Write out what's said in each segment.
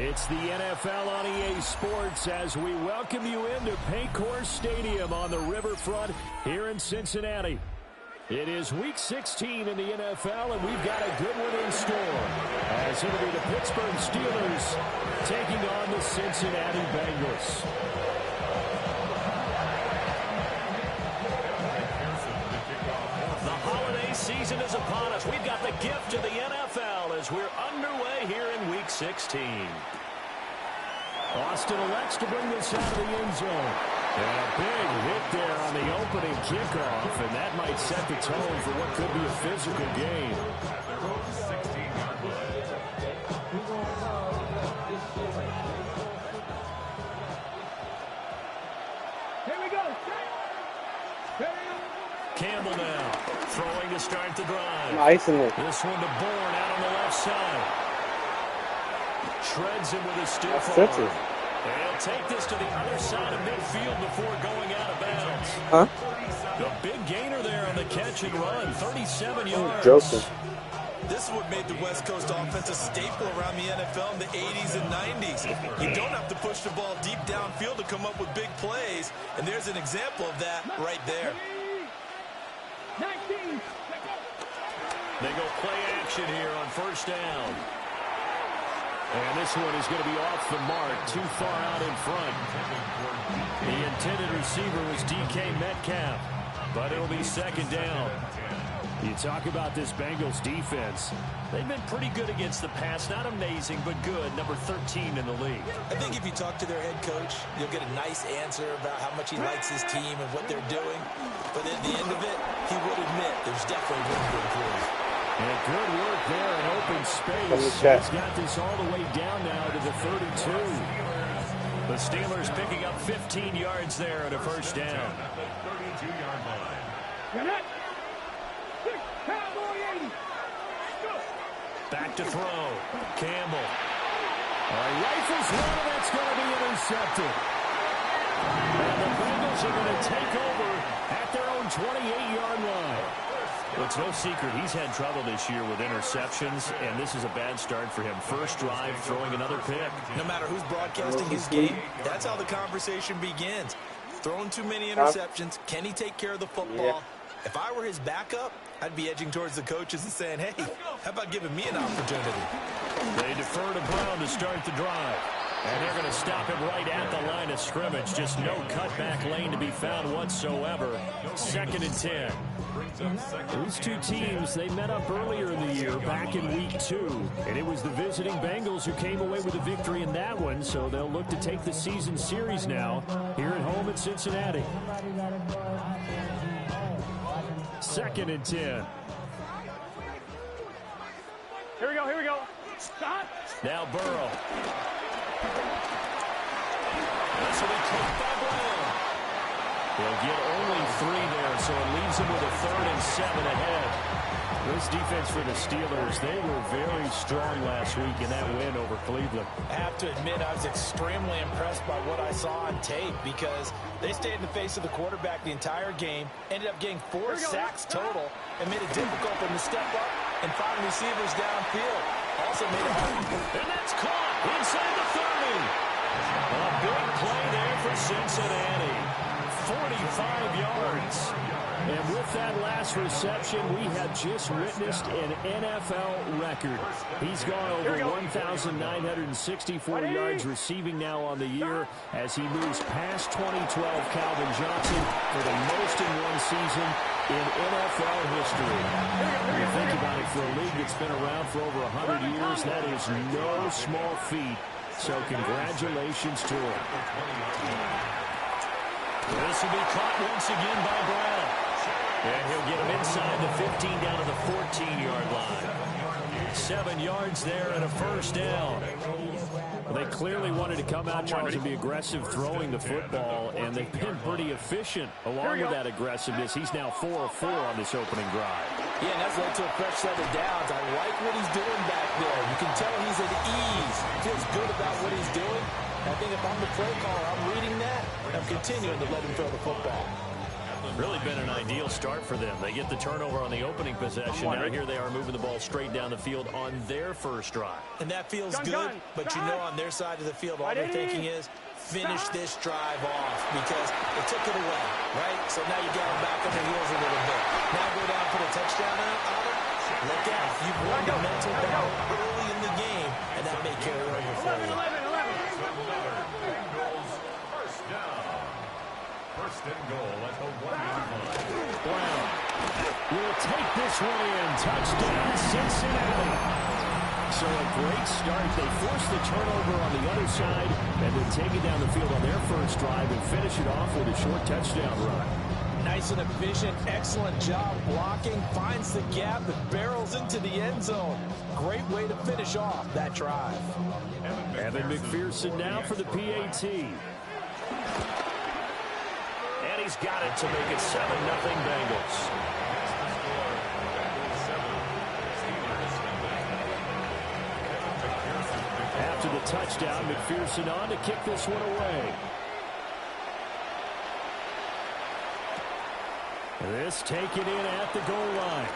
It's the NFL on EA Sports as we welcome you into Paycor Stadium on the riverfront here in Cincinnati. It is Week 16 in the NFL, and we've got a good one in store, as it'll be the Pittsburgh Steelers taking on the Cincinnati Bengals. The holiday season is upon us. We've got the gift of the NFL as we're underway here in Week 16. Austin elects to bring this out of the end zone. And a big hit there on the opening kickoff, and that might set the tone for what could be a physical game. Here we go. Campbell now, throwing to start the drive. Nice in it. This one to Bourne out on the left side. Shreds him with a stiff That's arm. it. They'll take this to the other side of midfield before going out of bounds. Huh? The big gainer there on the catch and run, 37 yards. Joking. This is what made the West Coast offense a staple around the NFL in the 80s and 90s. You don't have to push the ball deep downfield to come up with big plays, and there's an example of that right there. 19. They go play action here on first down. And this one is going to be off the mark, too far out in front. The intended receiver was DK Metcalf, but it'll be second down. You talk about this Bengals defense. They've been pretty good against the pass. Not amazing, but good. Number 13 in the league. I think if you talk to their head coach, you'll get a nice answer about how much he likes his team and what they're doing. But at the end of it, he would admit there's definitely room to improve. And good work there in open space. He's got this all the way down now to the 32. The Steelers picking up 15 yards there at a first down. Back to throw. Campbell. Rifles one, and that's going to be intercepted. And the Bengals are going to take over at their own 28-yard line. Well, it's no secret he's had trouble this year with interceptions, and this is a bad start for him. First drive, throwing another pick. No matter who's broadcasting his game, that's how the conversation begins. Throwing too many interceptions. Can he take care of the football? Yeah. If I were his backup, I'd be edging towards the coaches and saying, hey, how about giving me an opportunity? They defer to Brown to start the drive. And they're going to stop him right at the line of scrimmage. Just no cutback lane to be found whatsoever. Second and 10. These two teams, they met up earlier in the year, back in Week 2. And it was the visiting Bengals who came away with a victory in that one. So they'll look to take the season series now here at home in Cincinnati. Second and 10. Here we go, here we go. Stop. Now Burrow. This will be caught by Brown. He'll get only 3 there, so it leaves him with a 3rd and 7 ahead. This defense for the Steelers, they were very strong last week in that win over Cleveland. I have to admit I was extremely impressed by what I saw on tape because they stayed in the face of the quarterback the entire game, ended up getting 4 sacks total, and made it difficult for them to step up and find receivers downfield. Also made it hard. And that's caught inside the 30. A big play there for Cincinnati. 45 yards. And with that last reception, we have just witnessed an NFL record. He's gone over 1,964 yards receiving now on the year as he moves past 2012 Calvin Johnson for the most in one season in NFL history. When you think about it, for a league that's been around for over 100 years, that is no small feat. So congratulations to him. This will be caught once again by Brown. And he'll get him inside the 15 down to the 14-yard line. 7 yards there and a first down. Well, they clearly wanted to come out, Charles, and be aggressive throwing the football, and they've been pretty efficient along with that aggressiveness. He's now 4 of 4 on this opening drive. Yeah, and that's led to a fresh set of downs. I like what he's doing back there. You can tell he's at ease. Feels good about what he's doing. I think if I'm the play caller, I'm reading that, and I'm continuing to let him throw the football. Really been an ideal start for them. They get the turnover on the opening possession. Now here they are moving the ball straight down the field on their first drive. And that feels good, but you know on their side of the field, all they're thinking is finish this drive off because they took it away, right? So now you got them back on their heels a little bit. Now go down, put a touchdown on it. Look out. You've won the mental battle early in the game, and that may carry over for you. 11. First and goal at the 1-yard line. Brown will take this one in. Touchdown, Cincinnati. So a great start. They force the turnover on the other side and then take it down the field on their first drive and finish it off with a short touchdown run. Nice and efficient. Excellent job blocking. Finds the gap and barrels into the end zone. Great way to finish off that drive. Evan McPherson now for the PAT. And he's got it to make it 7-0 Bengals. After the touchdown, McPherson on to kick this one away. This taken in at the goal line.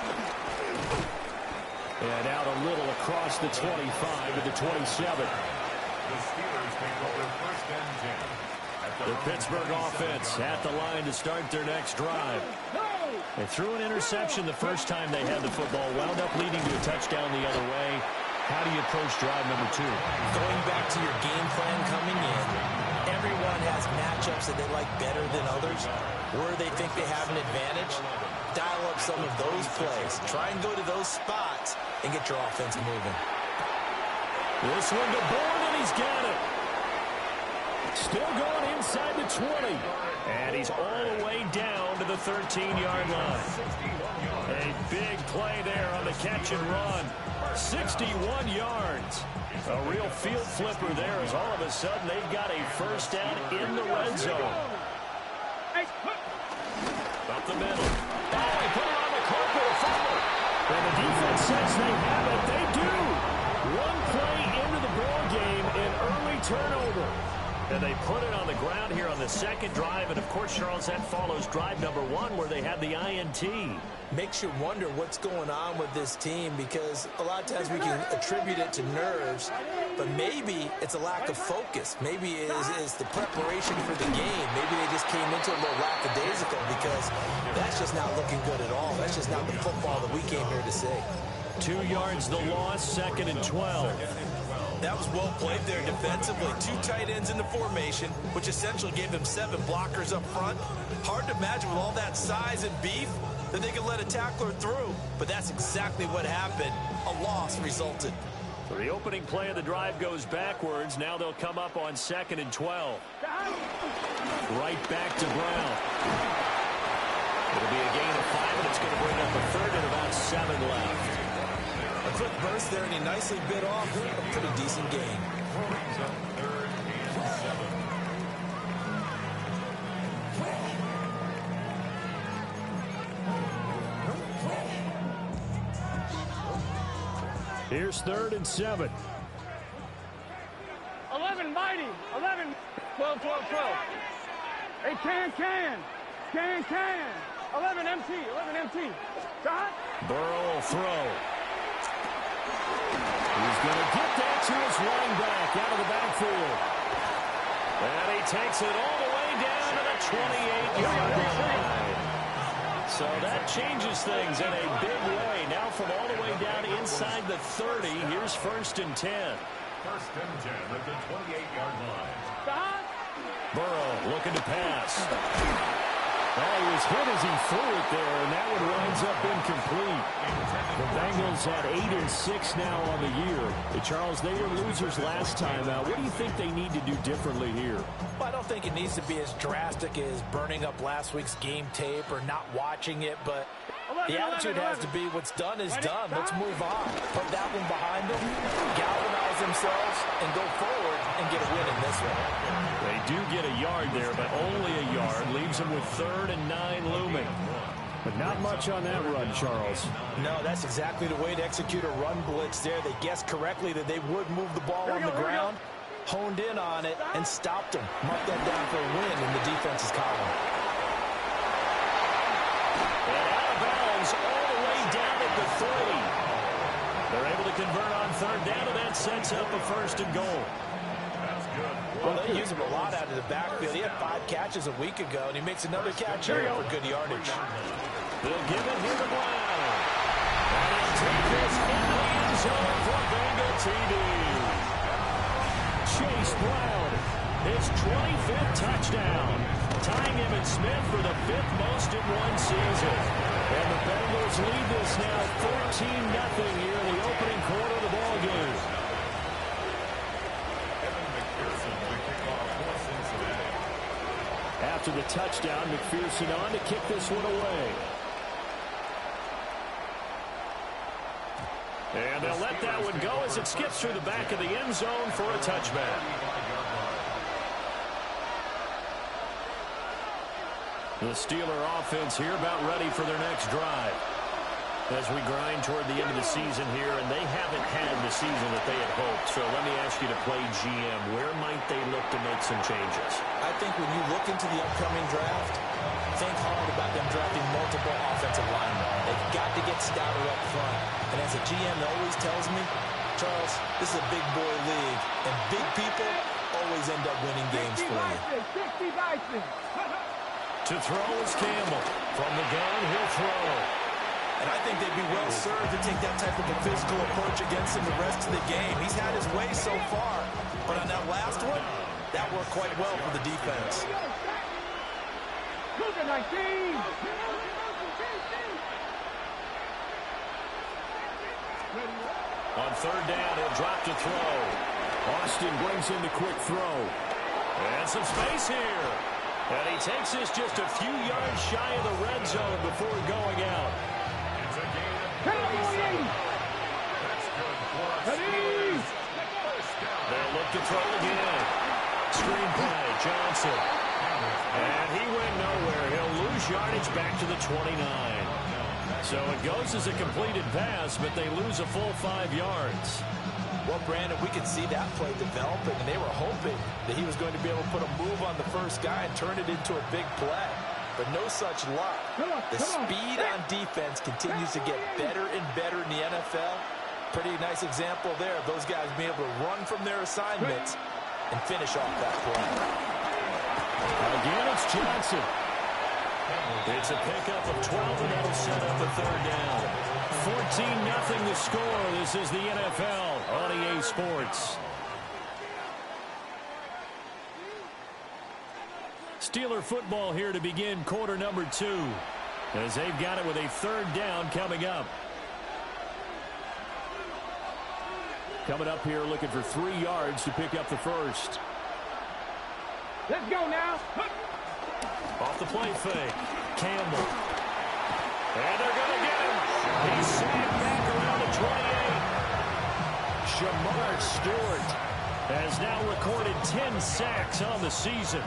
And out a little across the 25 to the 27. The Steelers take over first and 10. The Pittsburgh offense at the line to start their next drive. They threw an interception the first time they had the football, wound up leading to a touchdown the other way. How do you approach drive number 2? Going back to your game plan coming in, everyone has matchups that they like better than others. Where they think they have an advantage, dial up some of those plays. Try and go to those spots and get your offense moving. This one to Bourne, and he's got it. Still going inside the 20. And he's all the way down to the 13-yard line. A big play there on the catch and run. 61 yards. A real field flipper there as all of a sudden they've got a first down in the red zone. Up the middle. Oh, he put it on the carpet, a foul. And the defense says they have it. They do. One play into the ball game, an early turnover. And they put it on the ground here on the second drive. And, of course, Charles, that follows drive number 1 where they had the INT. Makes you wonder what's going on with this team because a lot of times we can attribute it to nerves, but maybe it's a lack of focus. Maybe it is the preparation for the game. Maybe they just came into a little lackadaisical because that's just not looking good at all. That's just not the football that we came here to see. 2 yards the loss, 2nd and 12. That was well played there defensively. 2 tight ends in the formation, which essentially gave them 7 blockers up front. Hard to imagine with all that size and beef that they could let a tackler through. But that's exactly what happened. A loss resulted. So the opening play of the drive goes backwards. Now they'll come up on 2nd and 12. Right back to Brown. It'll be a gain of 5, and it's going to bring up a 3rd and about 7 left. A quick burst there, and he nicely bit off a pretty decent gain. Here's 3rd and 7. 11 mighty. 11. 12. Hey, can. 11 MT. Shot. Burrow will throw. He's going to get that to his running back out of the backfield. And he takes it all the way down to the 28-yard line. So that changes things in a big way. Now from all the way down inside the 30, here's 1st and 10. 1st and 10 at the 28-yard line. Burrow looking to pass. Oh, he was hit as he threw it there, and that one winds up incomplete. The Bengals had 8 and 6 now on the year. Charles, they were losers last time out. What do you think they need to do differently here? Well, I don't think it needs to be as drastic as burning up last week's game tape or not watching it, but the attitude has to be what's done is done. Let's move on. Put that one behind them, galvanize themselves, and go forward and get a win in this one. They do get a yard there, but only a yard. Leaves them with 3rd and 9 looming. But not much on that run, Charles. No, that's exactly the way to execute a run blitz there. They guessed correctly that they would move the ball on the ground, honed in on it, and stopped them. Mark that down for a win in the defense's column. down, and that sets up a 1st and goal. That's good. Well, they use him a lot out of the backfield. He had 5 catches a week ago, and he makes another catch here for good yardage. They'll give it here to Brown. And he'll take this in the end zone for Bengal TD. Chase Brown, his 25th touchdown, tying him and Smith for the 5th most in one season. And the Bengals lead this now 14-0 here in the opening quarter of the ball game. After the touchdown, McPherson on to kick this one away. And they'll let that one go as it skips through the back of the end zone for a touchback. The Steeler offense here about ready for their next drive. As we grind toward the end of the season here, and they haven't had the season that they had hoped. So let me ask you to play GM. Where might they look to make some changes? I think when you look into the upcoming draft, think hard about them drafting multiple offensive linemen. They've got to get stouter up front. And as a GM always tells me, Charles, this is a big boy league, and big people always end up winning games for you. To throw is Campbell. From the gun, he'll throw. And I think they'd be well served to take that type of a physical approach against him the rest of the game. He's had his way so far, but on that last one, that worked quite well for the defense. Look at 19. On 3rd down, he'll drop to throw. Austin brings in the quick throw. And some space here. And he takes this just a few yards shy of the red zone before going out. It's a gain of 37. That's good for a Steelers. First down. They'll look to throw again. Screen play, Johnson. And he went nowhere. He'll lose yardage back to the 29. So it goes as a completed pass, but they lose a full 5 yards. Well, Brandon, we could see that play developing, and they were hoping that he was going to be able to put a move on the first guy and turn it into a big play. But no such luck. The speed on defense continues to get better and better in the NFL. Pretty nice example there of those guys being able to run from their assignments and finish off that play. Again, it's Johnson. It's a pickup of 12, and that'll set up a 3rd down. 14-0 the score. This is the NFL on EA Sports. Steeler football here to begin quarter number 2, as they've got it with a 3rd down coming up. Coming up here looking for 3 yards to pick up the first. Let's go now. Off the play fake. Campbell. And they're going to get him. He's snapped back around the 28. Shamar Stewart has now recorded 10 sacks on the season.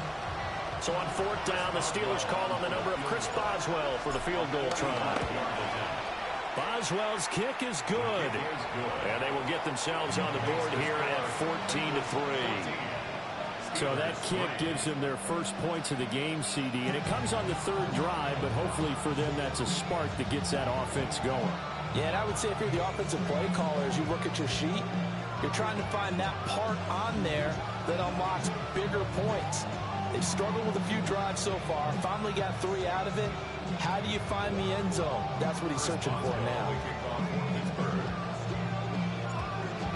So on 4th down, the Steelers call on the number of Chris Boswell for the field goal try. Boswell's kick is good. And they will get themselves on the board here at 14-3. So that kick gives them their first points of the game, CD. And it comes on the 3rd drive, but hopefully for them that's a spark that gets that offense going. Yeah, and I would say if you're the offensive play caller, as you look at your sheet, you're trying to find that part on there that unlocks bigger points. They've struggled with a few drives so far, finally got 3 out of it. How do you find the end zone? That's what he's searching for now.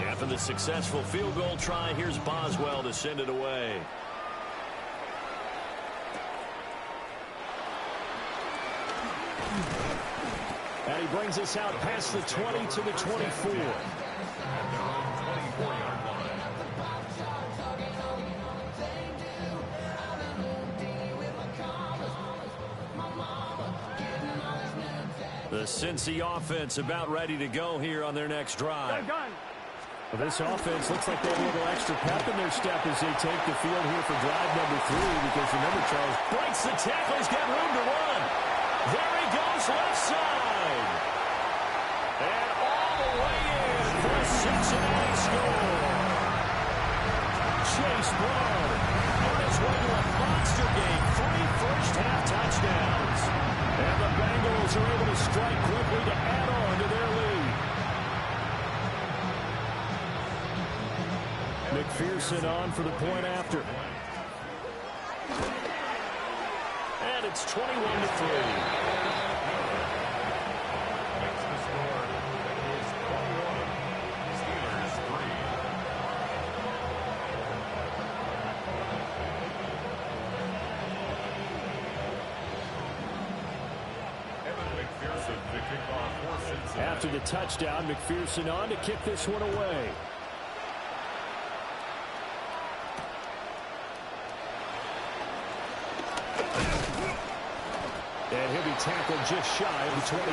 After the successful field goal try, here's Boswell to send it away. And he brings us out past the 20 to the 24. And they're on 24-yard line. The Cincy offense about ready to go here on their next drive. Well, this offense looks like they have a little extra pep in their step as they take the field here for drive number 3, because remember, Charles breaks the tackle. He's got room to run. There he goes, left side. And all the way in for a Cincinnati score. Chase Brown on his way to a monster game. 3 first-half touchdowns. And the Bengals are able to strike quickly to add on to their lead. McPherson on for the point after. And it's 21-3. After the touchdown, McPherson on to kick this one away. And he'll be tackled just shy of the 25.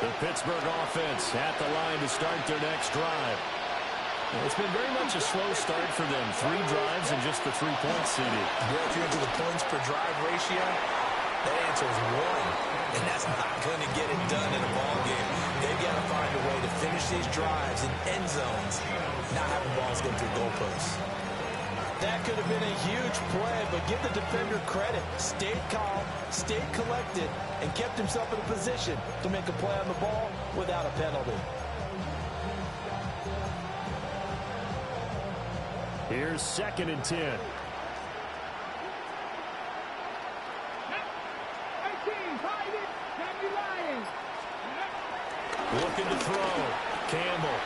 The Pittsburgh offense at the line to start their next drive. It's been very much a slow start for them. 3 drives and just the 3 points seeded. If you're into the points per drive ratio, that answer is 1. And that's not going to get it done in a ball game. They've got to find a way to finish these drives in end zones, not having balls go through goalposts. That could have been a huge play, but give the defender credit. Stayed calm, stayed collected, and kept himself in a position to make a play on the ball without a penalty. Here's 2nd and 10. Looking to throw. Campbell.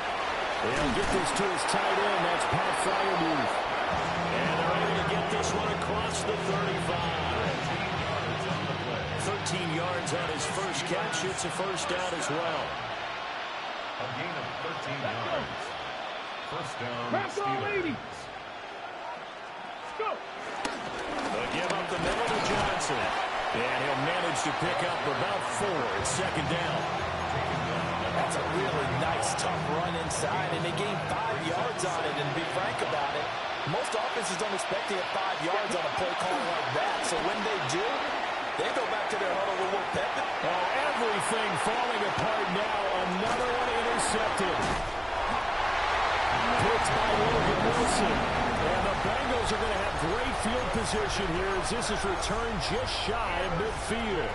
They'll get this to his tight end. That's Pat Fryermuth. And they're able to get this one across the 35. 13 yards on his first catch. It's a first down as well. A gain of 13 yards. First down, Steelers. They'll give up the middle to Johnson. And he'll manage to pick up about 4. It's 2nd down. That's a really nice, tough run inside, and they gained 5 yards on it. And to be frank about it, most offenses don't expect to get 5 yards on a play call like that. So when they do, they go back to their huddle with Will Peppin. Oh, everything falling apart now. Another one intercepted. Picked by Logan Wilson. And the Bengals are going to have great field position here as this is returned just shy of midfield.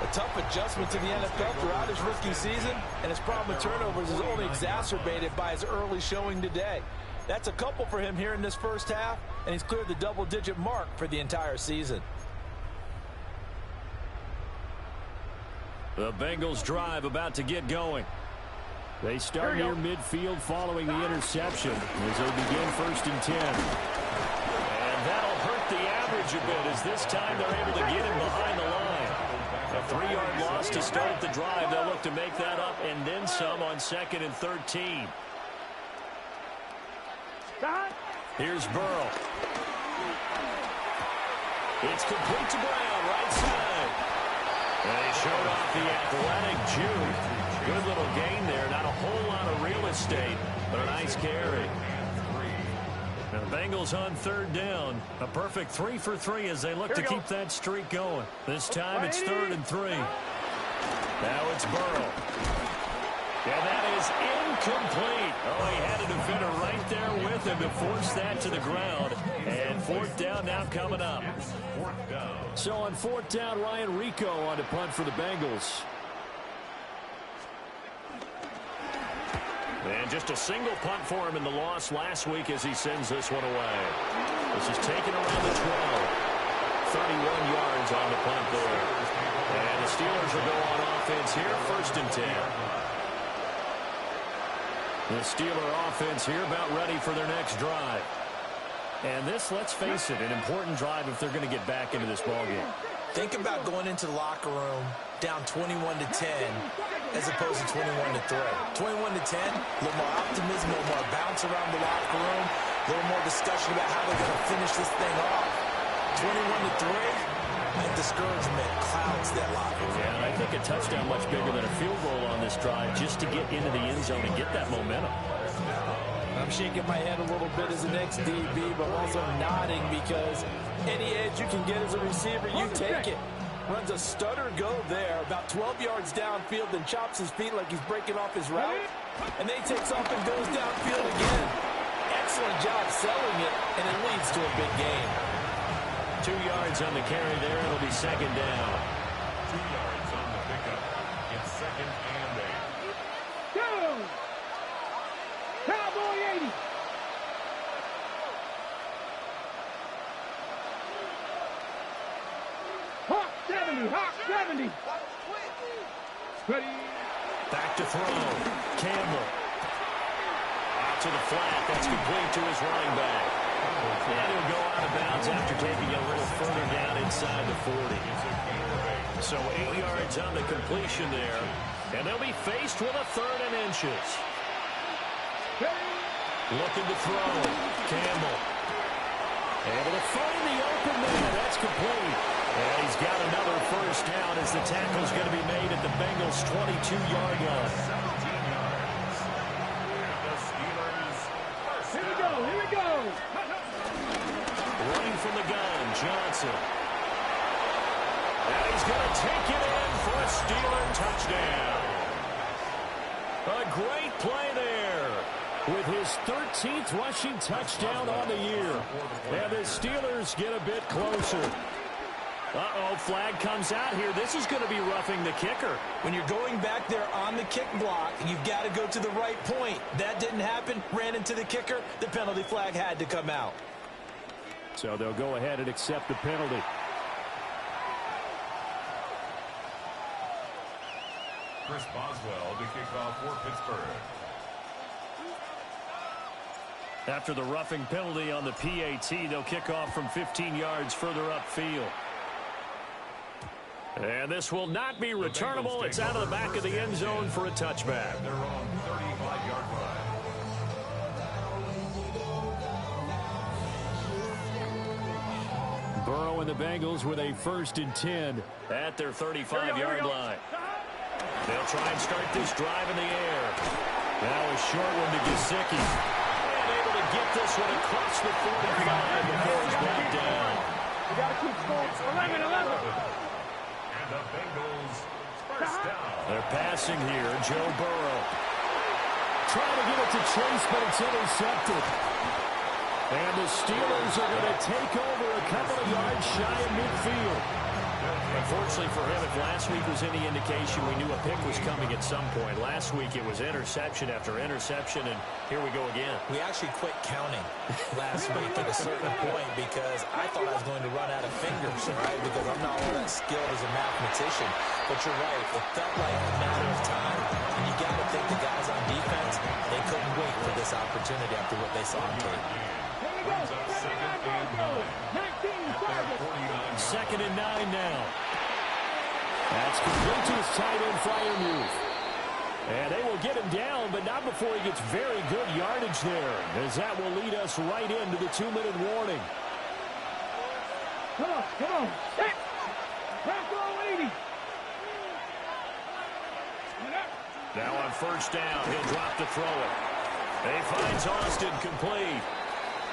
A tough adjustment to the NFL throughout his rookie season, and his problem with turnovers is only exacerbated by his early showing today. That's a couple for him here in this first half, and he's cleared the double-digit mark for the entire season. The Bengals drive about to get going. They start near midfield following the interception as they begin 1st and 10. And that'll hurt the average a bit as this time they're able to get him behind the line. A 3-yard loss to start the drive. They'll look to make that up and then some on 2nd and 13. Here's Burrow. It's complete to Brown, right side. And they showed off the athletic Jude. Good little gain there. Not a whole lot of real estate, but a nice carry. And the Bengals on 3rd down. A perfect 3 for 3 as they look to keep that streak going. This time it's 3rd and 3. Now it's Burrow. And that is incomplete. Oh, he had a defender right there with him to force that to the ground. And 4th down now coming up. So on 4th down, Ryan Rico on to punt for the Bengals. And just a single punt for him in the loss last week as he sends this one away. This is taken around the 12. 31 yards on the punt there. And the Steelers will go on offense here, 1st and 10. The Steeler offense here about ready for their next drive. And this, let's face it, an important drive if they're going to get back into this ballgame. Think about going into the locker room down 21-10 as opposed to 21-3. 21-10, a little more optimism, a little more bounce around the locker room, a little more discussion about how they're going to finish this thing off. 21-3, that discouragement clouds that locker room. Yeah, and I think a touchdown much bigger than a field goal on this drive just to get into the end zone and get that momentum. I'm shaking my head a little bit as an ex-DB, but I'm also nodding because any edge you can get as a receiver, you take it. Runs a stutter go there, about 12 yards downfield, then chops his feet like he's breaking off his route. And then he takes off and goes downfield again. Excellent job selling it, and it leads to a big gain. 2 yards on the carry there. It'll be 2nd down. 2 yards on the pickup. It's 2nd and 8. 70, hot 70. Ready. Back to throw. Campbell. Out to the flat. That's complete to his running back. And he'll go out of bounds after taking a little further down inside the 40. So 8 yards on the completion there. And they'll be faced with a 3rd and inches. Looking to throw. Campbell. Able to find the open man. That's complete. And he's got another first down as the tackle's going to be made at the Bengals' 22-yard line. Here we go, here we go. Running from the gun, Johnson. And he's going to take it in for a Steeler touchdown. A great play there with his 13th rushing touchdown on the year. And the Steelers get a bit closer. Uh-oh, flag comes out here. This is going to be roughing the kicker. When you're going back there on the kick block, you've got to go to the right point. That didn't happen. Ran into the kicker. The penalty flag had to come out. So they'll go ahead and accept the penalty. Chris Boswell to kick off for Pittsburgh. After the roughing penalty on the PAT, they'll kick off from 15 yards further upfield. And this will not be returnable. It's out of the back of the end zone for a touchback. They're on 35-yard line. Burrow and the Bengals with a 1st and 10 at their 35-yard line. They'll try and start this drive in the air. Now a short one to Gesicki. And able to get this one across the 45 before he's brought down. We got to keep score. 11. And the Bengals first down. They're passing here. Joe Burrow. Trying to get it to Chase, but it's intercepted. And the Steelers are going to take over a couple of yards shy of midfield. Unfortunately for him, if last week was any indication, we knew a pick was coming at some point. Last week it was interception after interception, and here we go again. We actually quit counting last week at a certain point because I thought I was going to run out of fingers, right? Because I'm not all that skilled as a mathematician. But you're right. It felt like a matter of time. And you got to think the guys on defense, they couldn't wait for this opportunity after what they saw on tape. Brings up 2nd and 9. At their 49. 2nd and 9 now. That's complete to his tight end flyer move. And they will get him down, but not before he gets very good yardage there, as that will lead us right into the 2-minute warning. Come on. Set. Pass all 80. Now on 1st down, he'll drop to throw it. He finds Austin complete.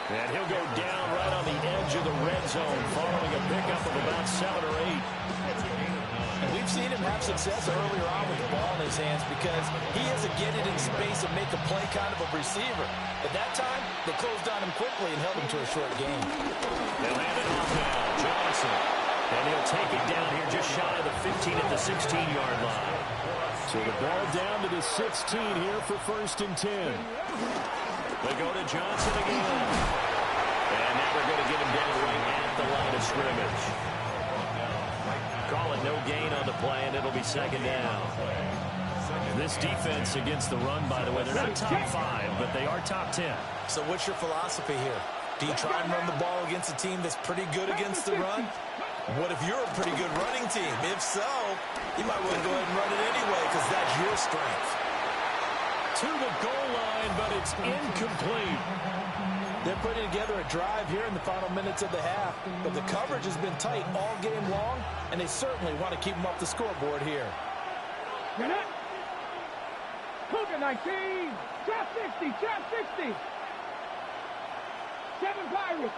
And he'll go down right on the edge of the red zone following a pickup of about 7 or 8. And we've seen him have success earlier on with the ball in his hands because he has to get it in space and make a play kind of a receiver. At that time, they closed on him quickly and held him to a short game. They'll hand it off now. Johnson. And he'll take it down here just shy of the 15 at the 16-yard line. So the ball down to the 16 here for 1st and 10. They go to Johnson again. And now they're going to get him down right at the line of scrimmage. Call it no gain on the play, and it'll be 2nd down. This defense against the run, by the way, they're not top 5, but they are top 10. So what's your philosophy here? Do you try and run the ball against a team that's pretty good against the run? What if you're a pretty good running team? If so, you might want to go ahead and run it anyway because that's your strength. To the goal line, but it's incomplete. They're putting together a drive here in the final minutes of the half, but the coverage has been tight all game long, and they certainly want to keep them off the scoreboard here. Get it. Hook at 19. Chop 60. 7 Pirates.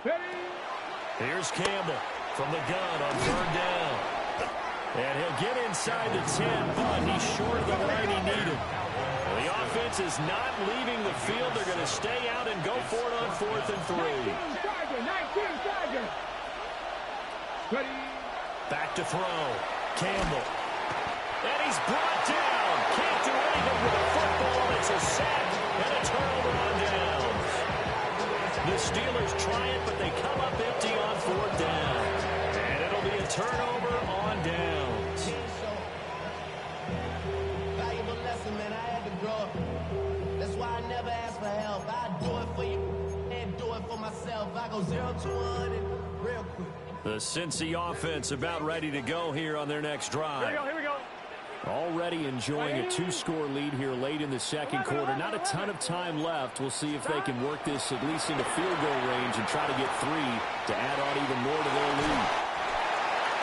Ready. Here's Campbell from the gun on 3rd down. And he'll get inside the 10, but he's short of the line he needed. Well, the offense is not leaving the field. They're going to stay out and go for it on 4th and 3. 19 Tiger. Ready. Back to throw. Campbell. And he's brought down. Can't do anything with the football. It's a sack and a turnover on downs. The Steelers try it, but they come up empty on 4th down. And it'll be a turnover on downs. Valuable lesson, man. I had to grow up. That's why I never ask for help. I do it for you and do it for myself. I go 0 to 100 real quick. The Cincy offense about ready to go here on their next drive. Here we go. Already enjoying a 2-score lead here late in the second quarter. Not a ton of time left. We'll see if they can work this at least into field goal range and try to get 3 to add on even more to their lead.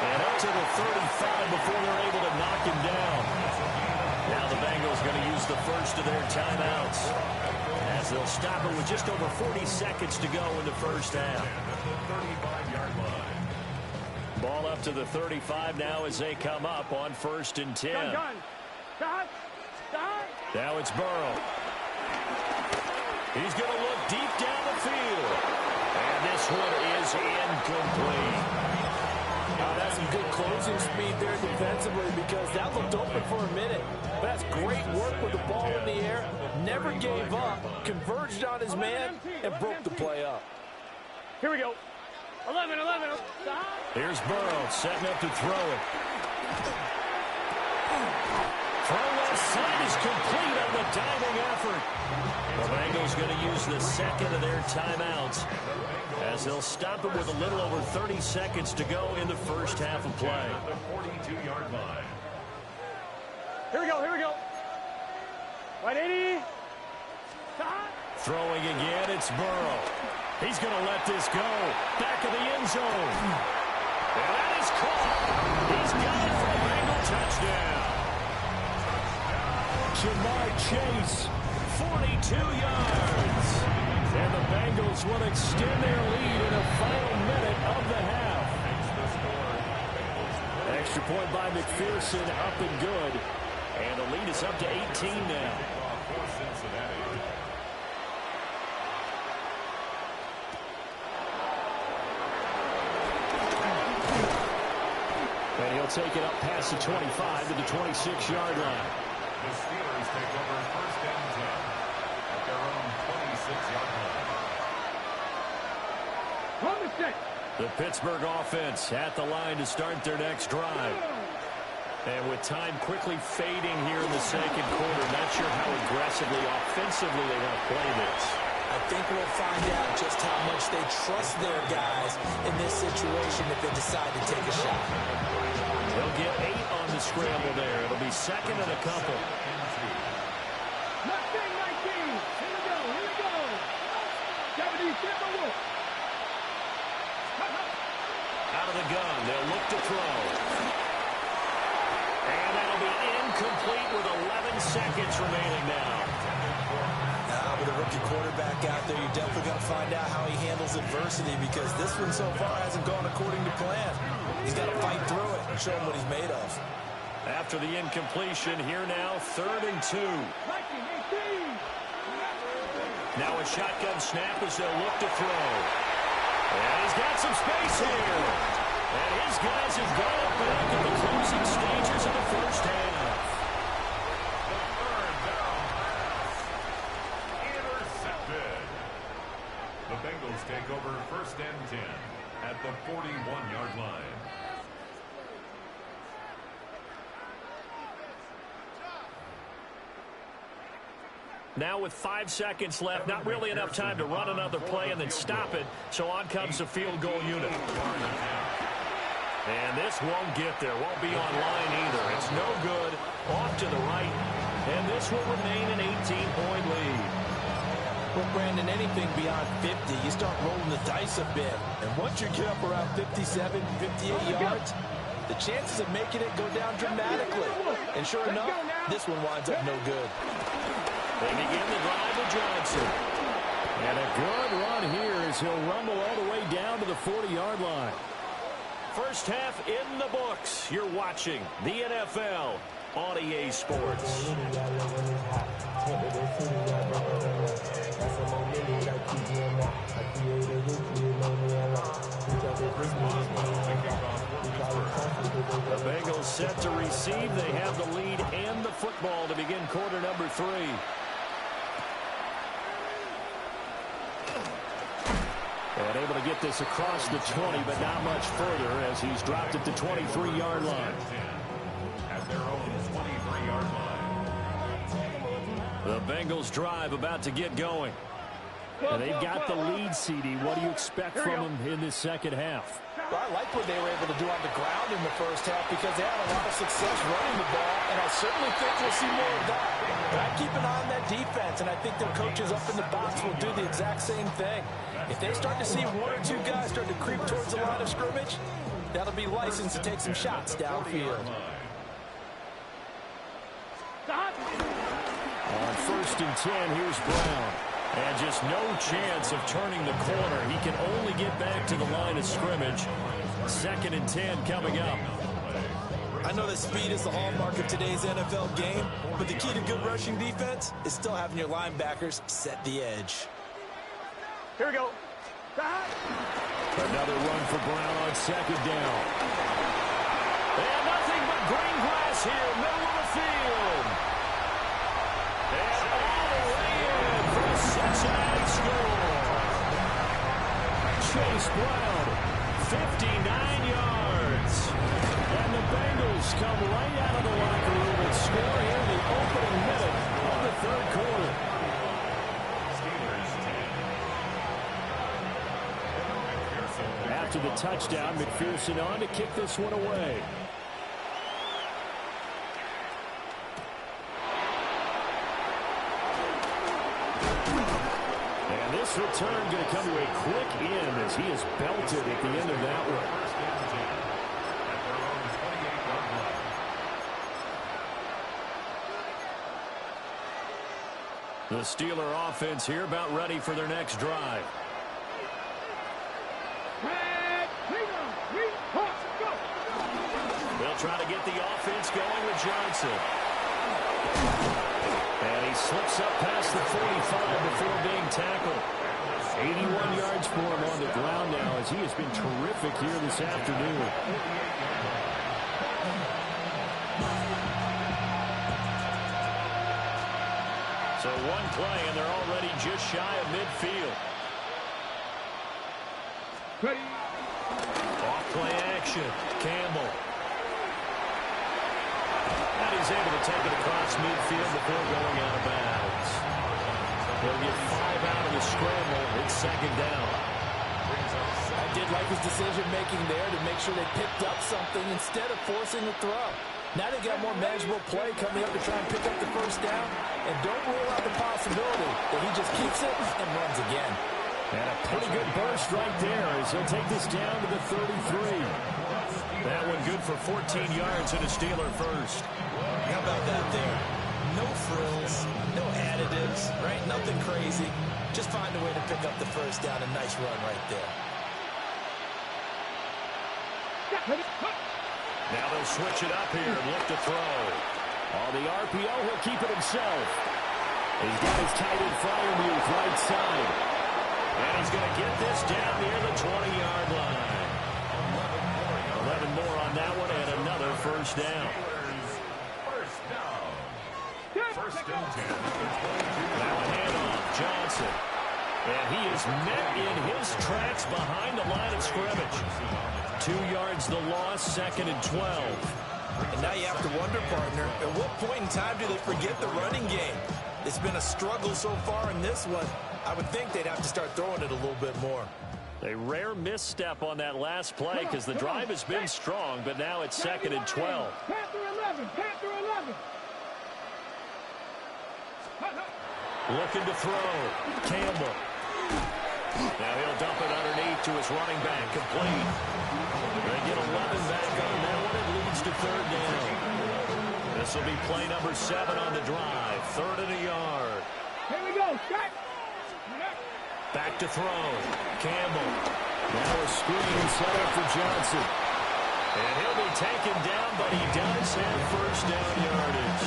And up to the 35 before they're able to knock him down. Now the Bengals going to use the first of their timeouts, as they'll stop it with just over 40 seconds to go in the first half. Ball up to the 35 now as they come up on 1st and 10. Stop. Now it's Burrow. He's going to look deep down the field. And this one is incomplete. Now that's some good closing speed there defensively, because that looked open for a minute. But that's great work with the ball in the air. Never gave up, converged on his man, and broke the play up. Here we go. 11. Stop. Here's Burrow setting up to throw it. Throw left side is complete on the diving effort. The Bengals going to use the second of their timeouts, as they'll stop it with a little over 30 seconds to go in the first half of play. The 42-yard line. Here we go. Right, 80. Stop. Throwing again, it's Burrow. He's going to let this go. Back of the end zone. And that is caught. He's got it for a Bengal touchdown. Jamar Chase, 42 yards. And the Bengals will extend their lead in the final minute of the half. Extra point by McPherson, up and good. And the lead is up to 18 now. And he'll take it up past the 25 to the 26-yard line. The Steelers take over 1st and 10 at their own 26-yard line. Run the stick. The Pittsburgh offense at the line to start their next drive. And with time quickly fading here in the second quarter, not sure how aggressively, offensively they want to play this. I think we'll find out just how much they trust their guys in this situation if they decide to take a shot. They'll get 8 on the scramble there. It'll be second and a couple. Mustang 19. Here we go. 77 Wolf. Out of the gun, they'll look to throw. And that'll be incomplete with 11 seconds remaining now. With a rookie quarterback out there, you're definitely going to find out how he handles adversity, because this one so far hasn't gone according to plan. He's got to fight through it and show him what he's made of. After the incompletion, here now, 3rd and 2. Now a shotgun snap as they'll look to throw. And he's got some space here. And his guys have got it back in the closing stages of the first half. The Bengals take over 1st and 10 at the 41-yard line. Now with 5 seconds left, not really enough time to run another play and then stop it, so on comes the field goal unit. And this won't get there, won't be online either. It's no good, off to the right, and this will remain an 18-point lead. Well, Brandon, anything beyond 50, you start rolling the dice a bit. And once you get up around 57, 58 yards, the chances of making it go down dramatically. And sure enough, this one winds up no good. They begin the drive with Johnson. And a good run here as he'll rumble all the way down to the 40-yard line. First half in the books. You're watching the NFL on EA Sports. The Bengals set to receive. They have the lead and the football to begin quarter number 3. And able to get this across the 20, but not much further as he's dropped at the 23-yard line. At their own 23-yard line. The Bengals drive about to get going. And they've got the lead, CD. What do you expect from them in this second half? Well, I like what they were able to do on the ground in the first half because they had a lot of success running the ball, and I certainly think we'll see more of that. But I keep an eye on that defense, and I think their coaches up in the box will do the exact same thing. If they start to see one or two guys start to creep towards the line of scrimmage, that'll be licensed to take some shots downfield. On 1st and 10, here's Brown. And just no chance of turning the corner. He can only get back to the line of scrimmage. 2nd and 10 coming up. I know that speed is the hallmark of today's NFL game, but the key to good rushing defense is still having your linebackers set the edge. Here we go. Another run for Brown on 2nd down. And nothing but green grass here, middle of the field. And all the way in for a Cincinnati score. Chase Brown, 59 yards. And the Bengals come right out of the locker room and score here in the opening minute of the 3rd quarter. After the touchdown, McPherson on to kick this one away. And this return going to come to a quick end as he is belted at the end of that one. The Steeler offense here about ready for their next drive. They'll try to get the offense going with Johnson. And he slips up past the 45 before being tackled. 81 yards for him on the ground now as he has been terrific here this afternoon. So one play, and they're already just shy of midfield. Off play action. Campbell. And he's able to take it across midfield before going out of bounds. They'll get 5 out of the scramble. It's 2nd down. I did like his decision-making there to make sure they picked up something instead of forcing the throw. Now they got more manageable play coming up to try and pick up the 1st down. And don't rule out the possibility that he just keeps it and runs again. And a pretty good burst right there as he'll take this down to the 33. That one good for 14 yards and a Steeler first. How about that there? No frills, no additives, right? Nothing crazy. Just find a way to pick up the 1st down. A nice run right there. Now they'll switch it up here and look to throw. On the RPO, he'll keep it himself. He's got his tight end Freiermuth right side. And he's going to get this down near the 20-yard line. 11 more on that one and another 1st down. First and 10. Now a handoff, Johnson. And he is met in his tracks behind the line of scrimmage. 2 yards the loss, 2nd and 12. And now you have to wonder, partner, at what point in time do they forget the running game? It's been a struggle so far in this one. I would think they'd have to start throwing it a little bit more. A rare misstep on that last play because the drive has been strong, but now it's 2nd and 12. Panther 11, Panther 11. Looking to throw. Campbell. Now he'll dump it underneath to his running back. Complete. They get 11 back on that one. It leads to 3rd down. This will be play number 7 on the drive. 3rd and a yard. Here we go. Shot. Back to throw. Campbell. Now a screen set up for Johnson. And he'll be taken down, but he does have 1st down yardage.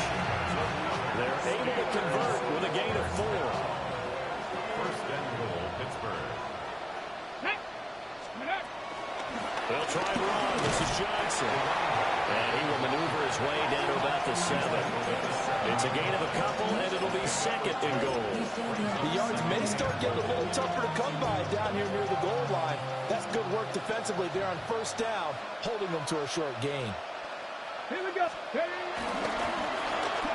They're able to convert with a gain of 4. First and goal, Pittsburgh. They'll try and run. This is Johnson. And he will maneuver his way down to about the 7. It's a gain of a couple, and it'll be 2nd and goal. The yards may start getting a little tougher to come by down here near the goal line. That's good work defensively there on first down, holding them to a short gain. Here we go.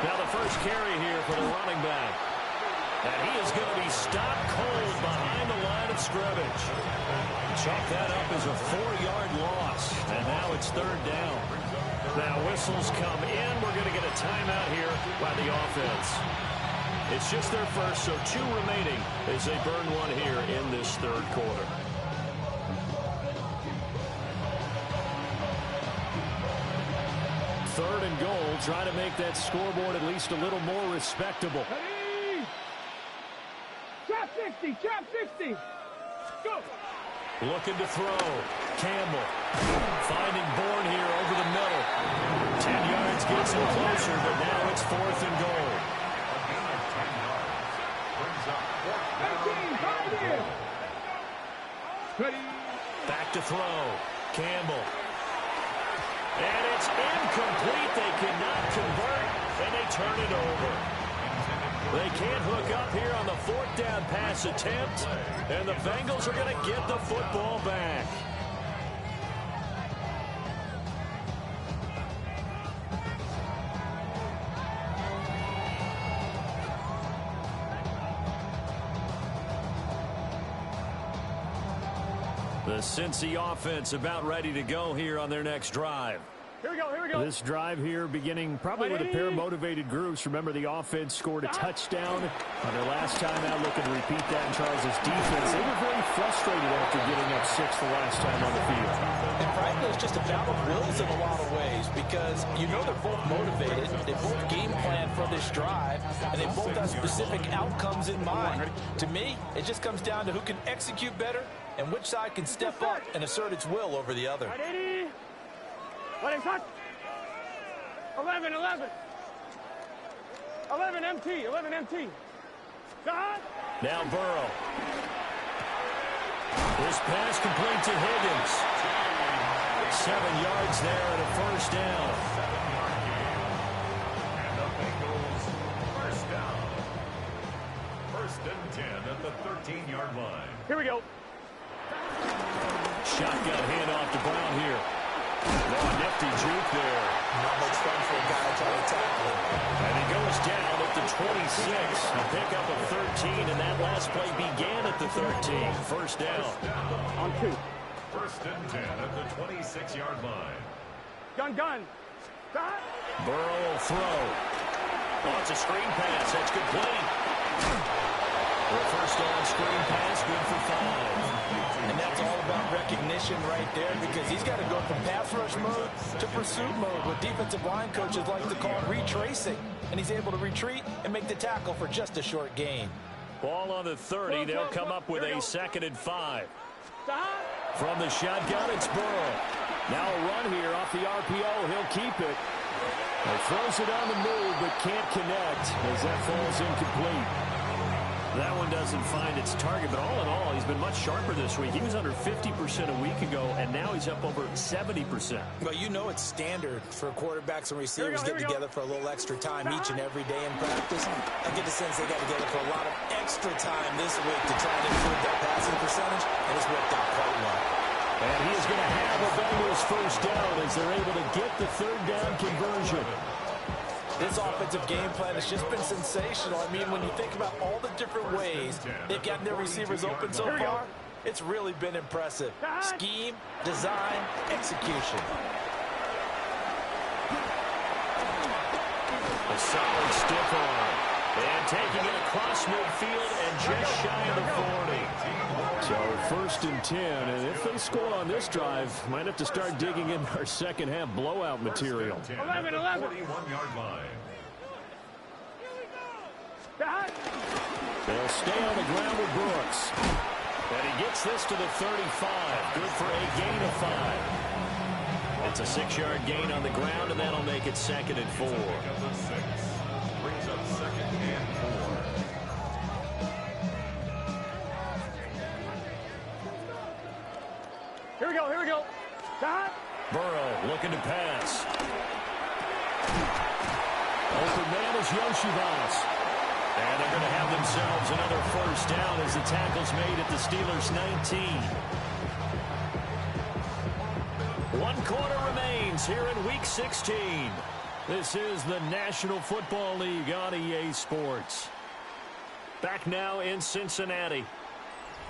Now the first carry here for the running back. And he is going to be stopped cold behind the line of scrimmage. Chalk that up as a 4-yard loss. And now it's third down. Now whistles come in. We're going to get a timeout here by the offense. It's just their first, so 2 remaining as they burn one here in this third quarter. Third and goal, try to make that scoreboard at least a little more respectable. Ready? Trap 60, trap 60. Go. Looking to throw. Campbell finding Bourne here over the middle. 10 yards gets him closer, but now it's fourth and goal. 18, 5 here. Ready? Back to throw. Campbell. And it's incomplete. They cannot convert, and they turn it over. They can't hook up here on the fourth down pass attempt, and the Bengals are going to get the football back. The Cincy offense about ready to go here on their next drive. Here we go, here we go. This drive here beginning probably with a pair of motivated groups. Remember, the offense scored a touchdown on their last time out. Looking to repeat that in Charles' defense. They were very frustrated after giving up 6 the last time on the field. And frankly, it's just a battle of wills in a lot of ways because you know they're both motivated. They both game plan for this drive, and they both have specific outcomes in mind. To me, it just comes down to who can execute better and which side can step up and assert its will over the other. 80. What is that? 11, 11. 11 MT, 11 MT. Shot. Now Burrow. This pass complete to Higgins. 7 yards there and a first down. And the Bengals first down. First and 10 at the 13-yard line. Here we go. Shotgun handoff to Brown here. Oh, nifty juke there. Not much fun for a guy trying to tackle him. And he goes down at the 26. A pickup of 13, and that last play began at the 13. First down. On 2. First and 10 at the 26-yard line. Gun, gun. Shot. Burrow will throw. Oh, it's a screen pass. That's complete. The first down screen pass, good for 5. And that's all about recognition right there because he's got to go from pass rush mode to pursuit mode, what defensive line coaches like to call retracing. And he's able to retreat and make the tackle for just a short gain. Ball on the 30. They'll come up with a 2nd and 5. Shot. From the shotgun, it's Burrow. Now a run here off the RPO. He'll keep it. He throws it on the move, but can't connect as that falls incomplete. That one doesn't find its target, but all in all, he's been much sharper this week. He was under 50% a week ago, and now he's up over 70%. Well, you know it's standard for quarterbacks and receivers to get together for a little extra time each and every day in practice. I get the sense they got together for a lot of extra time this week to try and improve their passing percentage, and it's worked out quite well. And he is going to have a Bengals first down as they're able to get the third down conversion. This offensive game plan has just been sensational. I mean, when you think about all the different ways they've gotten their receivers open so far, it's really been impressive. Scheme, design, execution. A solid stiff arm. And taking it across midfield and just shy of the 40. So first and 10, and if they score on this drive, might have to start digging in our second half blowout material. 11, 11. 41-yard line. Shot. They'll stay on the ground with Brooks. And he gets this to the 35. Good for a gain of 5. It's a 6-yard gain on the ground, and that'll make it 2nd and 4. Brings up 2nd and 4. Here we go, here we go. Shot. Burrow looking to pass. Open man is Yoshivas. And a going to have themselves another first down as the tackle's made at the Steelers' 19. 1 quarter remains here in Week 16. This is the National Football League on EA Sports. Back now in Cincinnati.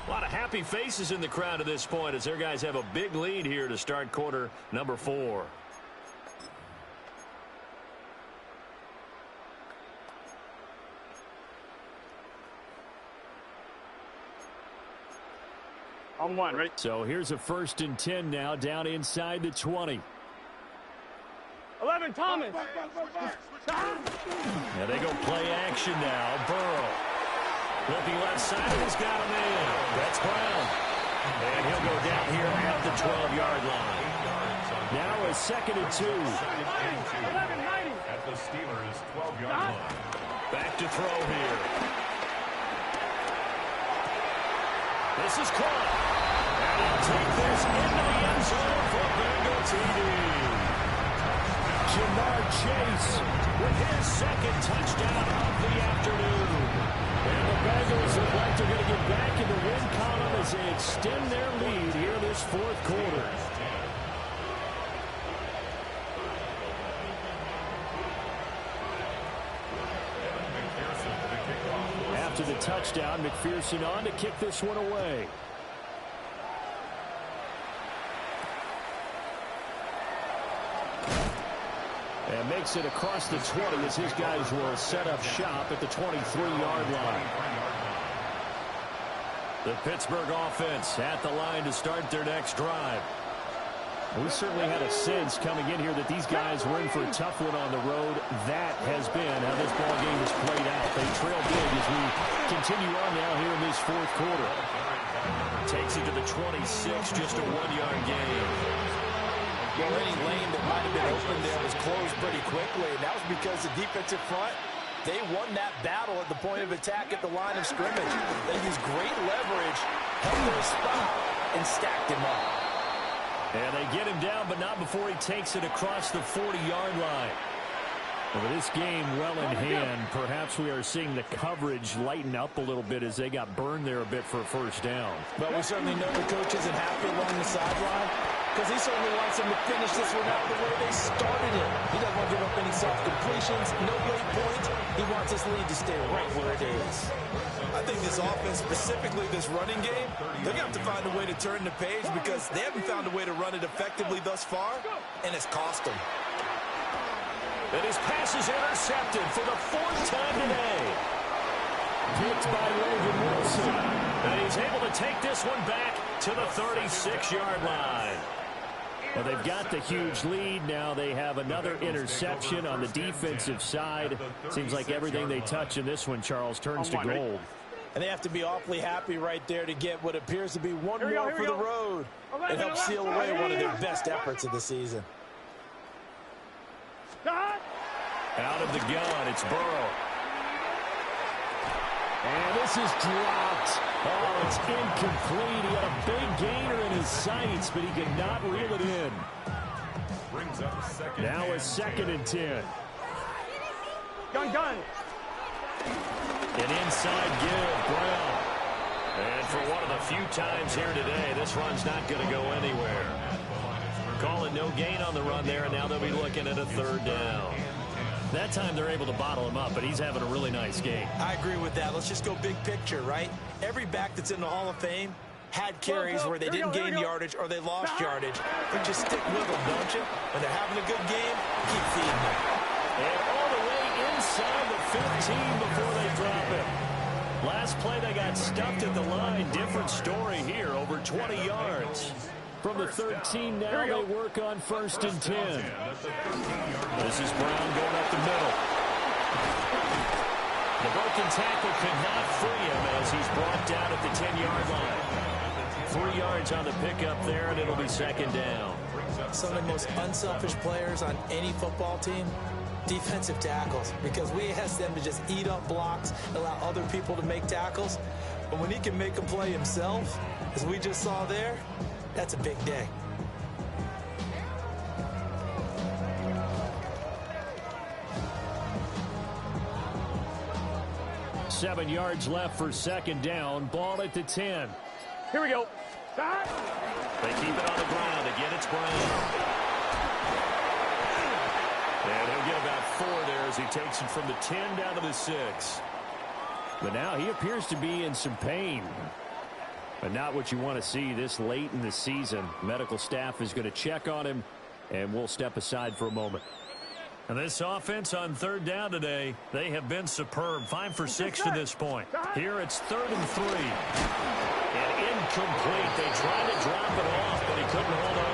A lot of happy faces in the crowd at this point as their guys have a big lead here to start quarter number 4. On 1, ready? So here's a 1st and 10 now down inside the 20. 11, Thomas. Now they go play action now. Burrow. Looking left side, and he's got a man. That's Brown. And he'll go down here at the 12-yard line. Now a 2nd and 2. 11, At the Steelers' 12-yard line. Back to throw here. This is caught. And he'll take this into the end zone for Bengal TD. Jamar Chase with his 2nd touchdown of the afternoon. And the Bengals look like they're going to get back in the win column as they extend their lead here this 4th quarter. After the touchdown, McPherson on to kick this one away. And makes it across the 20 as his guys will set up shop at the 23-yard line. The Pittsburgh offense at the line to start their next drive. We certainly had a sense coming in here that these guys were in for a tough one on the road. That has been how this ball game has played out. They trail big as we continue on now here in this 4th quarter. Takes it to the 26, just a 1-yard gain. Well, any lane that might have been open there was closed pretty quickly, and that was because the defensive front, they won that battle at the point of attack at the line of scrimmage. They used great leverage, held their spot, and stacked him up. And they get him down, but not before he takes it across the 40-yard line. Well, with this game well in hand, perhaps we are seeing the coverage lighten up a little bit as they got burned there a bit for a first down. But we certainly know the coach isn't happy along the sideline, because he certainly wants them to finish this one out the way they started it. He doesn't want to give up any self-completions, no late points. He wants this lead to stay right where it is. I think this offense, specifically this running game, they're going to have to find a way to turn the page because they haven't found a way to run it effectively thus far, and it's cost them. And his pass is intercepted for the 4th time today. Picked by Logan Wilson. And he's able to take this one back to the 36-yard line. Well, they've got the huge lead. Now they have another interception on the defensive side. Seems like everything they touch in this one, Charles, turns to gold. And they have to be awfully happy right there to get what appears to be one more for the road and help seal away one of their best efforts of the season. Out of the gun, it's Burrow. And this is dropped. Oh, it's incomplete. He had a big gainer in his sights, but he could not reel it in. Now a 2nd and 10. Gun. An inside give, Brown. And for one of the few times here today, this run's not going to go anywhere. Call it no gain on the run there, and now they'll be looking at a 3rd down. That time they're able to bottle him up, but he's having a really nice game. I agree with that. Let's just go big picture, right? Every back that's in the Hall of Fame had carries where they didn't gain yardage or they lost yardage. But just stick with them, don't you? When they're having a good game, keep feeding them. And all the way inside the 15 before they drop him. Last play they got stuffed at the line. Different story here, over 20 yards. From the 13 now, they work on 1st and 10. This is Brown going up the middle. The broken tackle could not free him as he's brought down at the 10-yard line. 3 yards on the pickup there, and it'll be 2nd down. Some of the most unselfish players on any football team, defensive tackles, because we ask them to just eat up blocks, allow other people to make tackles. But when he can make a play himself, as we just saw there, that's a big day. 7 yards left for second down. Ball at the 10. Here we go. They keep it on the ground. Again, it's Brown. And he'll get about 4 there as he takes it from the 10 down to the 6. But now he appears to be in some pain. But not what you want to see this late in the season. Medical staff is going to check on him, and we'll step aside for a moment. And this offense on third down today, they have been superb. 5 for 6 to this point. Here it's 3rd and 3. And incomplete. They tried to drop it off, but he couldn't hold on.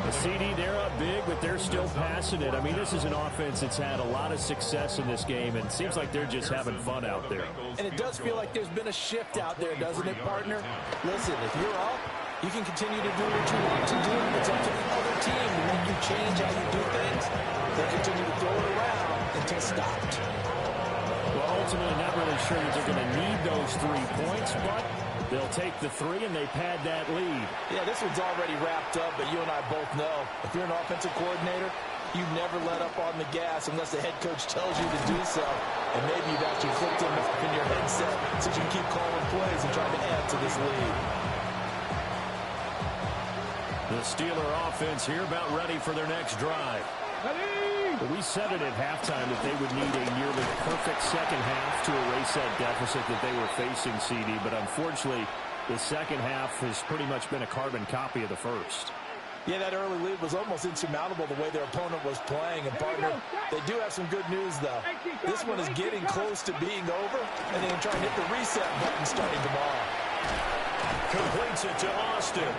The CD, they're up big, but they're still passing it. I mean, this is an offense that's had a lot of success in this game, and it seems like they're just having fun out there. And it does feel like there's been a shift out there, doesn't it, partner? Listen, if you're up, you can continue to do what you want to do. It's up to the other team to make you change how you do things. They'll continue to throw it around until stopped. Well, ultimately, not really sure that they're going to need those 3 points, but they'll take the 3 and they pad that lead. Yeah, this one's already wrapped up, but you and I both know if you're an offensive coordinator, you never let up on the gas unless the head coach tells you to do so. And maybe you've actually clicked him in your headset so you can keep calling plays and trying to add to this lead. The Steeler offense here about ready for their next drive. We said it at halftime that they would need a nearly perfect second half to erase that deficit that they were facing, CD. But unfortunately, the second half has pretty much been a carbon copy of the first. Yeah, that early lead was almost insurmountable the way their opponent was playing. And, partner, they do have some good news, though. This one is getting close to being over, and they can try and hit the reset button starting tomorrow. Completes it to Austin.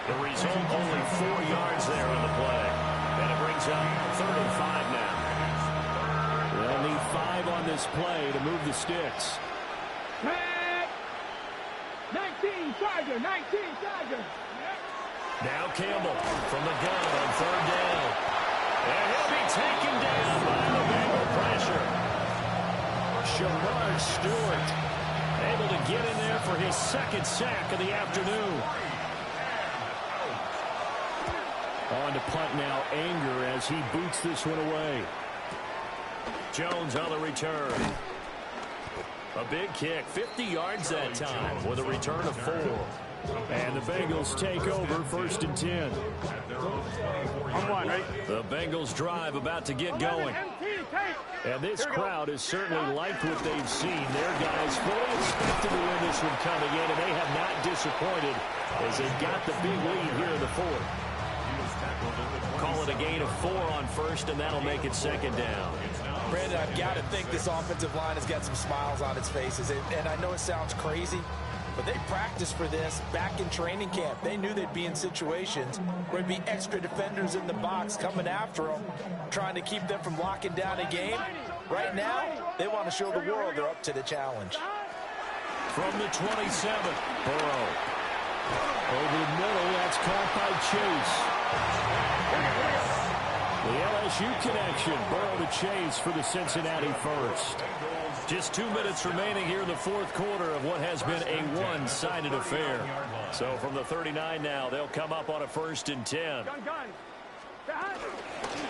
The result, only 4 yards there on the play. And it brings up 3rd and 5 now. They'll need 5 on this play to move the sticks. 19 Tiger, 19 Tiger. Now Campbell from the gun on 3rd down. And he'll be taken down by the Bengal pressure. Shamar Stewart able to get in there for his 2nd sack of the afternoon. On to punt now, Anger as he boots this one away. Jones on the return. A big kick, 50 yards that time with a return of 4. And the Bengals take over 1st and 10. The Bengals drive about to get going. And this crowd has certainly liked what they've seen. Their guys fully expected to win this one coming in, and they have not disappointed as they got the big lead here in the 4th. Call it a gain of 4 on 1st, and that'll make it 2nd down. Brandon, I've got to think this offensive line has got some smiles on its faces. And I know it sounds crazy, but they practiced for this back in training camp. They knew they'd be in situations where there'd be extra defenders in the box coming after them, trying to keep them from locking down a game. Right now, they want to show the world they're up to the challenge. From the 27, Burrow. Over the middle, that's caught by Chase. The LSU connection, Burrow to Chase for the Cincinnati first. Just 2 minutes remaining here in the 4th quarter of what has been a one-sided affair. So from the 39 now, they'll come up on a 1st and 10.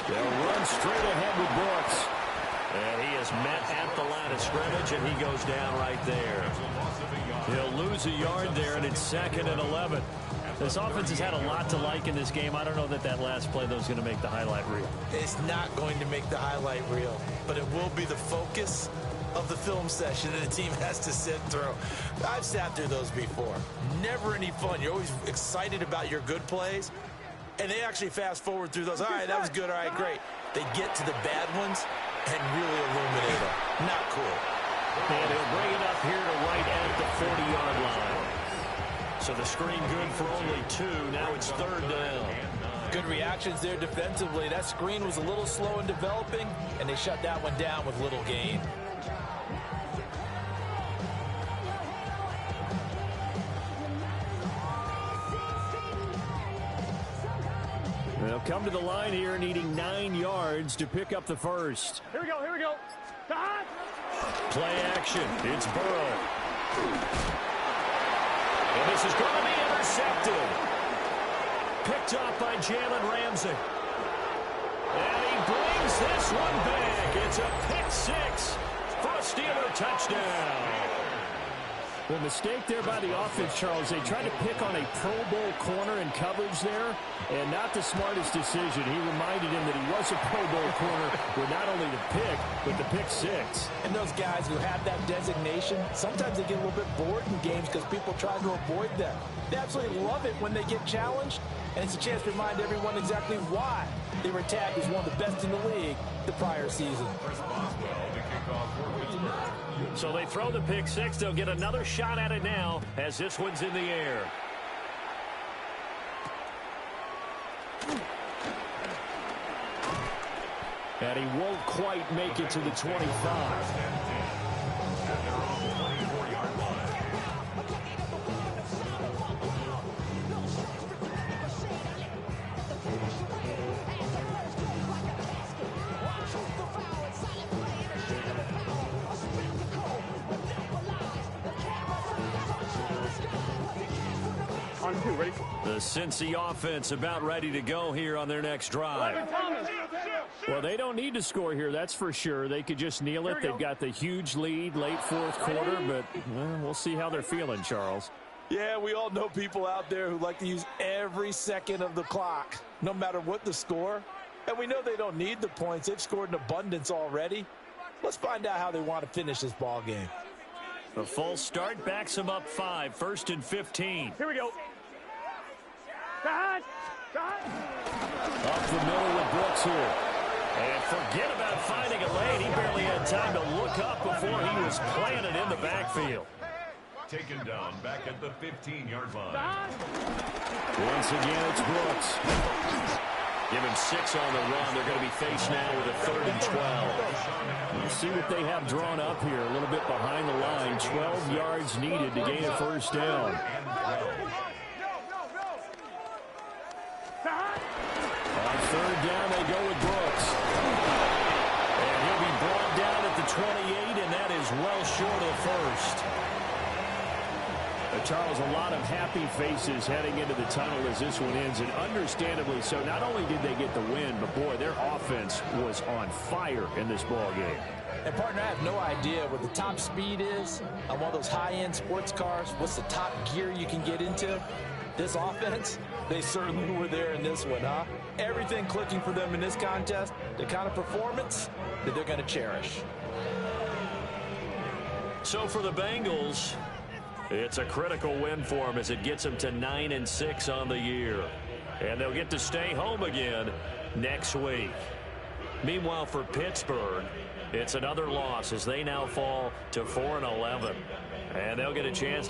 They'll run straight ahead with Brooks. And he is met at the line of scrimmage, and he goes down right there. He'll lose a yard there, and it's 2nd and 11. This offense has had a lot to like in this game. I don't know that last play, though, is going to make the highlight reel. It's not going to make the highlight reel, but it will be the focus of the film session that a team has to sit through. I've sat through those before. Never any fun. You're always excited about your good plays, and they actually fast forward through those. All right, that was good. All right, great. They get to the bad ones and really illuminate them. Not cool. And he'll bring it up here to right at the 40-yard line. So the screen good for only 2. Now it's 3rd down. Good reactions there defensively. That screen was a little slow in developing, and they shut that one down with little gain. They'll come to the line here needing 9 yards to pick up the first. Here we go, here we go. Play action. It's Burrow. And this is going to be intercepted. Picked off by Jalen Ramsey. And he brings this one back. It's a pick 6. The mistake there by the offense, Charles, they tried to pick on a Pro Bowl corner in coverage there, and not the smartest decision. He reminded him that he was a Pro Bowl corner with not only the pick, but the pick six. And those guys who have that designation, sometimes they get a little bit bored in games because people try to avoid them. They absolutely love it when they get challenged, and it's a chance to remind everyone exactly why they were tagged as one of the best in the league the prior season. So they throw the pick six. They'll get another shot at it now as this one's in the air. And he won't quite make it to the 25. The Cincy offense about ready to go here on their next drive. Well, they don't need to score here, that's for sure. They could just kneel it. They've got the huge lead late fourth quarter, but we'll see how they're feeling, Charles. Yeah, we all know people out there who like to use every second of the clock, no matter what the score. And we know they don't need the points. They've scored in abundance already. Let's find out how they want to finish this ball game. The false start backs them up 5, 1st and 15. Here we go. Up the middle with Brooks here. And forget about finding a lane. He barely had time to look up before he was planted in the backfield. Taken down back at the 15-yard line. Once again, it's Brooks. Give him 6 on the run. They're going to be faced now with a 3rd and 12. Let's see what they have drawn up here. A little bit behind the line. 12 yards needed to gain a first down. On 3rd down, they go with Brooks. And he'll be brought down at the 28, and that is well short of first. Charles, a lot of happy faces heading into the tunnel as this one ends, and understandably so. Not only did they get the win, but, boy, their offense was on fire in this ball game. And, partner, I have no idea what the top speed is on one of those high-end sports cars. What's the top gear you can get into? This offense, they certainly were there in this one, huh? Everything clicking for them in this contest, the kind of performance that they're going to cherish. So for the Bengals, it's a critical win for them as it gets them to 9-6 on the year. And they'll get to stay home again next week. Meanwhile, for Pittsburgh, it's another loss as they now fall to 4-11. And they'll get a chance